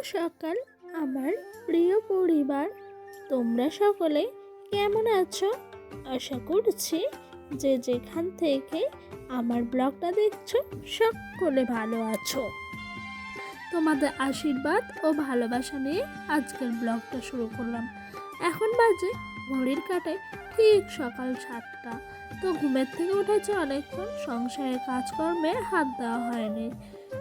সকাল আমার প্রিয় পরিবার, তোমরা সকলে কেমন আছো? আশা করছি যে যেখান থেকে আমার ব্লগটা দেখছো সকলে ভালো আছো। তোমাদের আশীর্বাদ ও ভালোবাসা নিয়ে আজকের ব্লগটা শুরু করলাম। এখন বাজে ঘড়ির কাঁটায় ঠিক সকাল 7টা। তো ঘুমের থেকে উঠেছে অনেকক্ষণ, সংসারের কাজকর্মে হাত দেওয়া হয়নি।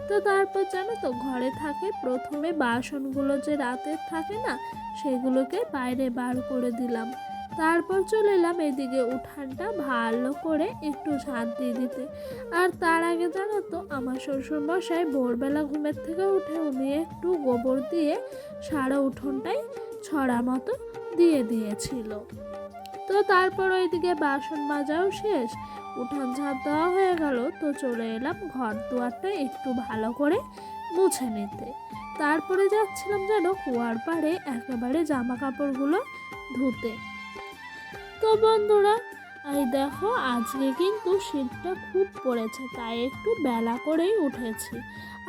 তো তারপর জানো তো, ঘরে থাকে প্রথমে বাসনগুলো যে রাতের থাকে না, সেগুলোকে বাইরে বার করে দিলাম। তারপর চলে এলাম এদিকে উঠানটা ভালো করে একটু ঝাঁট দিয়ে দিতে। আর তার আগে জানো তো, আমার শ্বশুরমশাই ভোরবেলা ঘুমের থেকে উঠে উনি একটু গোবর দিয়ে সারা উঠোনটাই ছড়া মতো দিয়ে দিয়েছিল। তো তারপর ওইদিকে বাসন মাজাও শেষ, উঠান ঝাঁট দেওয়া হয়ে গেল। তো চলে এলাম ঘর দুয়ারটা একটু ভালো করে মুছে নিতে। তারপরে যাচ্ছিলাম যেন কুয়ার পাড়ে একেবারে জামা কাপড়গুলো ধুতে। তো বন্ধুরা, এই দেখো আজকে কিন্তু শীতটা খুব পড়েছে, তাই একটু বেলা করেই উঠেছি।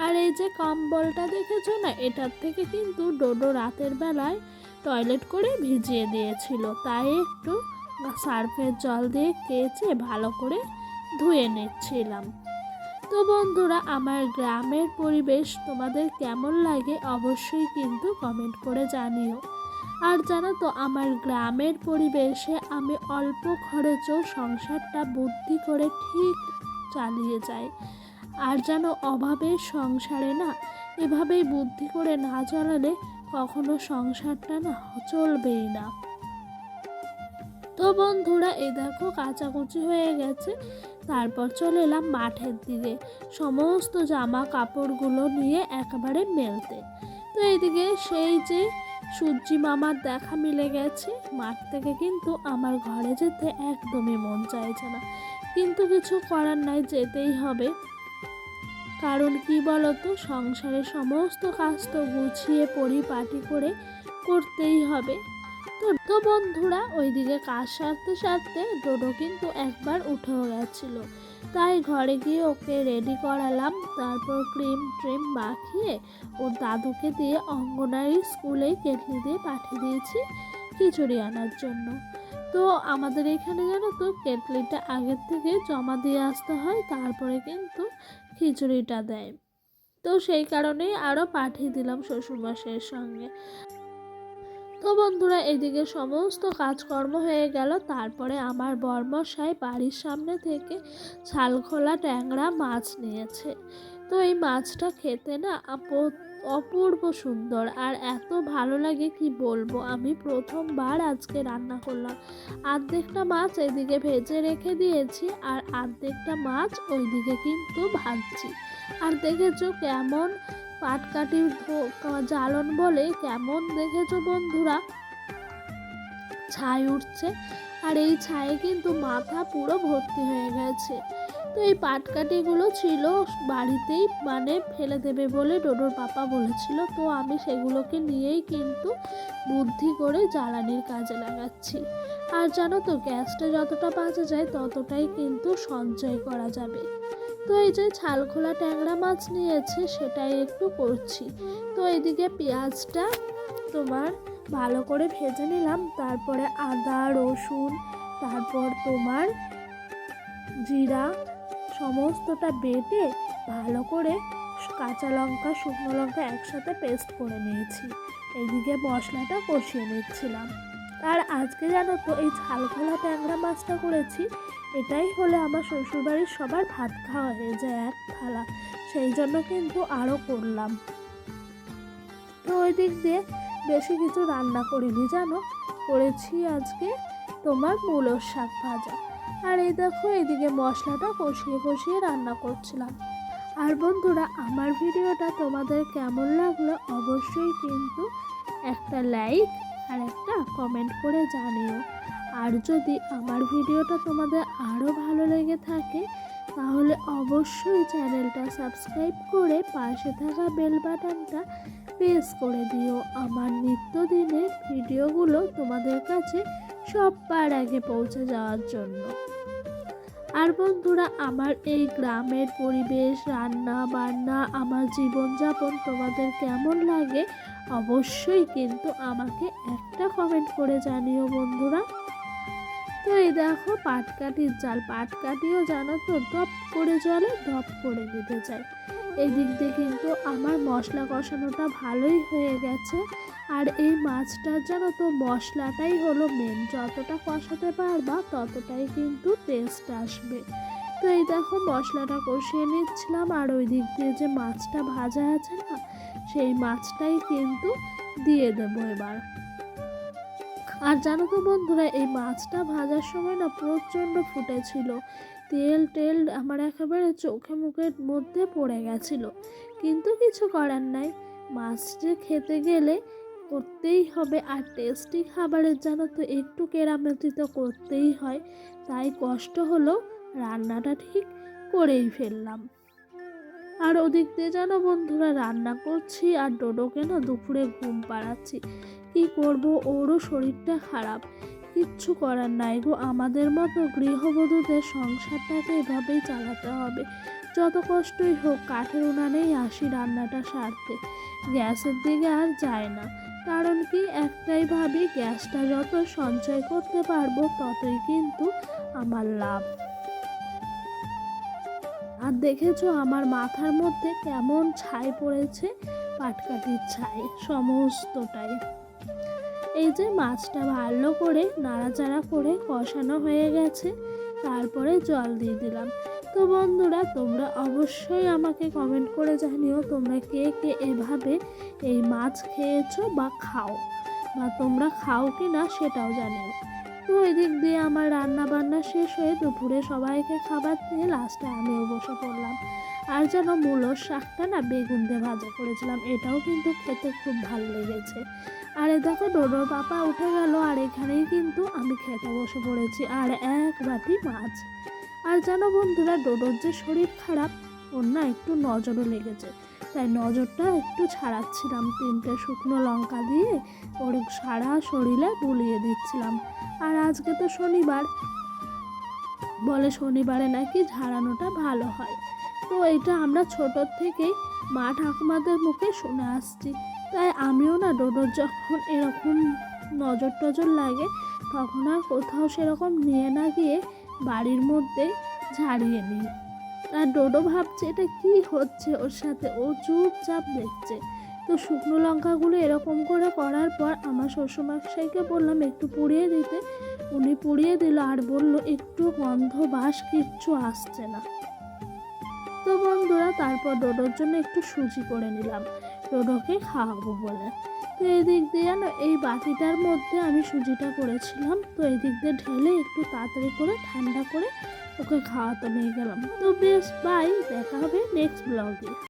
আর এই যে কম্বলটা দেখেছো না, এটার থেকে কিন্তু ডোডো রাতের বেলায় টয়লেট করে ভিজিয়ে দিয়েছিল, তাই একটু সার্ফের জল দিয়ে কেচে ভালো করে ধুয়ে নিচ্ছিলাম। তো বন্ধুরা, আমার গ্রামের পরিবেশ তোমাদের কেমন লাগে অবশ্যই কিন্তু কমেন্ট করে জানিও। আর জানো তো, আমার গ্রামের পরিবেশে আমি অল্প খরচেও সংসারটা বুদ্ধি করে ঠিক চালিয়ে যাই। আর যেন অভাবের সংসারে না, এভাবেই বুদ্ধি করে না চালালে কখনো সংসারটা না চলবেই না। তো বন্ধুরা, এই দেখো কাচাকুচি হয়ে গেছে। তারপর চলে এলাম মাঠের দিকে সমস্ত জামা কাপড়গুলো নিয়ে একেবারে মেলতে। তো এইদিকে সেই যে সূর্যি মামার দেখা মিলে গেছে। মাঠ থেকে কিন্তু আমার ঘরে যেতে একদমই মন চাইছে না, কিন্তু কিছু করার নাই, যেতেই হবে। কারণ কি বলতো, সংসারের সমস্ত কাজ তো গুছিয়ে পরিপাটি করে করতেই হবে। তো বন্ধুরা, ওইদিকে কাজ সারতে সারতে ডোডো কিন্তু একবার উঠেও গেছিল, তাই ঘরে গিয়ে ওকে রেডি করালাম। তারপর ক্রিম ট্রিম মাখিয়ে ওর দাদুকে দিয়ে অঙ্গনারী স্কুলে কেটলি দিয়ে পাঠিয়ে দিয়েছি খিচুড়ি আনার জন্য। তো আমাদের এখানে জানো তো, কেটলিটা আগের থেকে জমা দিয়ে আসতে হয়, তারপরে কিন্তু খিচুড়িটা দেয়। তো সেই কারণেই আরও পাঠিয়ে দিলাম শ্বশুরমশাইয়ের সঙ্গে। তো বন্ধুরা, এদিকে সমস্ত কাজকর্ম হয়ে গেল। তারপরে আমার বরমশাই বাড়ির সামনে থেকে ছালখোলা ট্যাংরা মাছ নিয়েছে। তো এই মাছটা খেতে না অপূর্ব সুন্দর, আর এত ভালো লাগে কি বলবো। আমি প্রথমবার আজকে রান্না করলাম। অর্ধেকটা মাছ এদিকে ভেজে রেখে দিয়েছি, আর অর্ধেকটা মাছ ওইদিকে কিন্তু ভাজছি। আর দেখেছো কেমন পাটকাঠির জ্বালন বলে কেমন দেখেছো বন্ধুরা ছাই উঠছে, আর এই ছায়ে কিন্তু মাথা পুরো ভর্তি হয়ে গেছে। তো এই পাটকাঠিগুলো ছিল বাড়িতেই, মানে ফেলে দেবে বলে ডোডোর পাপা বলেছিল। তো আমি সেগুলোকে নিয়েই কিন্তু বুদ্ধি করে জ্বালানির কাজে লাগাচ্ছি। আর জানো তো, গ্যাসটা যতটা বাঁচা যায় ততটাই কিন্তু সঞ্চয় করা যাবে। তো এই যে ছালখোলা ট্যাংরা মাছ নিয়েছে সেটাই একটু করছি। তো এদিকে পেঁয়াজটা তোমার ভালো করে ভেজে নিলাম। তারপরে আদা রসুন, তারপর তোমার জিরা সমস্তটা বেটে ভালো করে কাঁচা লঙ্কা শুকনো লঙ্কা একসাথে পেস্ট করে নিয়েছি। এদিকে মশলাটা কষিয়ে নিচ্ছিলাম। আর আজকে জানো তো, এই ছালখোলা ট্যাংরা মাছটা করেছি, এটাই হলে আমার শ্বশুরবাড়ির সবার ভাত খাওয়া হয়ে যায় এক থালা, সেই জন্য কিন্তু আরও করলাম। তো ওই দিক দিয়ে বেশি কিছু রান্না করিনি জানো, করেছি আজকে তোমার মূলোর শাক ভাজা। আর এই দেখো এদিকে মশলাটা কষিয়ে কষিয়ে রান্না করছিলাম। আর বন্ধুরা, আমার ভিডিওটা তোমাদের কেমন লাগলো অবশ্যই কিন্তু একটা লাইক আর একটা কমেন্ট করে জানিও। আর যদি আমার ভিডিওটা তোমাদের আরও ভালো লেগে থাকে তাহলে অবশ্যই চ্যানেলটা সাবস্ক্রাইব করে পাশে থাকা বেল বাটনটা প্রেস করে দিও, আমার নিত্যদিনের ভিডিওগুলো তোমাদের কাছে সবার আগে পৌঁছে যাওয়ার জন্য। আর বন্ধুরা, আমার এই গ্রামের পরিবেশ, রান্না বান্না, আমার জীবনযাপন তোমাদের কেমন লাগে অবশ্যই কিন্তু আমাকে একটা কমেন্ট করে জানিও বন্ধুরা। তো এই দেখো পাটকাঠির জাল, পাটকাঠিও জানো তো দপ করে জলে দপ করে নিতে চাই। এই দিক দিয়ে কিন্তু আমার মশলা কষানোটা ভালোই হয়ে গেছে। আর এই মাছটার জানো তো মশলাটাই হলো মেন, যতটা কষাতে পারবা ততটাই কিন্তু টেস্ট আসবে। তো এই দেখো মশলাটা কষিয়ে নিচ্ছিলাম, আর ওই দিক দিয়ে যে মাছটা ভাজা আছে না, সেই মাছটাই কিন্তু দিয়ে দেবো এবার। আর জানো তো বন্ধুরা, এই মাছটা ভাজার সময় না প্রচণ্ড ফুটেছিল, তেল টেল আমার একেবারে চোখে মুখের মধ্যে পড়ে গেছিল, কিন্তু কিছু করার নাই, মাছ যে খেতে গেলে করতেই হবে। আর টেস্টি খাবারের জানো তো একটু কেরামতি তো করতেই হয়, তাই কষ্ট হলো রান্নাটা ঠিক করেই ফেললাম। আর ওদিক দিয়ে জানো বন্ধুরা রান্না করছি, আর ডোডোকে না দুপুরে ঘুম পাড়াচ্ছি। কি করব, ওরও শরীরটা খারাপ, কিচ্ছু করার নাই গো। আমাদের মতো গৃহবধূদের সংসারটাকে এভাবেই চালাতে হবে, যত কষ্টই হোক। কাঠের উনানেই আসি রান্নাটা সারতে, গ্যাসের দিকে আর যায় না। কারণ কি, একটাই ভাবি, গ্যাসটা যত সঞ্চয় করতে পারবো ততই কিন্তু আমার লাভ। আর দেখেছো আমার মাথার মধ্যে কেমন ছাই পড়েছে, পাটকাঠির ছাই সমস্তটাই। এই যে মাছটা ভালো করে নাড়াচাড়া করে কষানো হয়ে গেছে, তারপরে জল দিয়ে দিলাম। তো বন্ধুরা, তোমরা অবশ্যই আমাকে কমেন্ট করে জানিও তোমরা কে কে এভাবে এই মাছ খেয়েছো বা খাও, বা তোমরা খাও কি না সেটাও জানিও। তো ওই দিক দিয়ে আমার রান্না বান্না শেষ হয়ে দুপুরে সবাইকে খাবার দিয়ে লাস্টে আমিও বসে পড়লাম। আর যেন মূলোর শাকটা না বেগুন দিয়ে ভাজা করেছিলাম, এটাও কিন্তু খেতে খুব ভালো লেগেছে। আর এ দেখো ডোডোর পাপা উঠে গেল, আর এখানেই কিন্তু আমি খেতে বসে পড়েছি, আর এক বাটি মাছ। আর জানো বন্ধুরা, ডোডোর যে শরীর খারাপ, ওর না একটু নজরও লেগেছে, তাই নজরটা একটু ছাড়াচ্ছিলাম, 3টে শুকনো লঙ্কা দিয়ে ওর সারা শরীরে বুলিয়ে দিচ্ছিলাম। আর আজকে তো শনিবার, বলে শনিবারে নাকি ঝাড়ানোটা ভালো হয়। তো এটা আমরা ছোটোর থেকেই মা ঠাকুমাদের মুখে শুনে আসছি, তাই আমিও না ডোডোর যখন এরকম নজর টজর লাগে তখন আর কোথাও সেরকম নিয়ে না গিয়ে বাড়ির মধ্যে ঝাড়িয়ে নিই। আর ডোডো ভাবছে এটা কি হচ্ছে ওর সাথে, ও চুপচাপ দেখছে। তো শুকনো লঙ্কাগুলো এরকম করে করার পর আমার শ্বশুরমশাইকে বললাম একটু পুড়িয়ে দিতে, উনি পুড়িয়ে দিল, আর বলল একটু গন্ধ বাস কিচ্ছু আসছে না। তো বন্ধুরা, তারপর ডোডোর জন্য একটু সুজি করে নিলাম, ডোডোকে খাওয়াবো বলে। তো এই দিক দিয়ে জানো এই বাটিটার মধ্যে আমি সুজিটা করেছিলাম, তো এই দিক দিয়ে ঢেলে একটু তাড়াতাড়ি করে ঠান্ডা করে ওকে খাওয়াতে নিয়ে গেলাম। তো বেশ, বাই, দেখা হবে নেক্সট ব্লগে।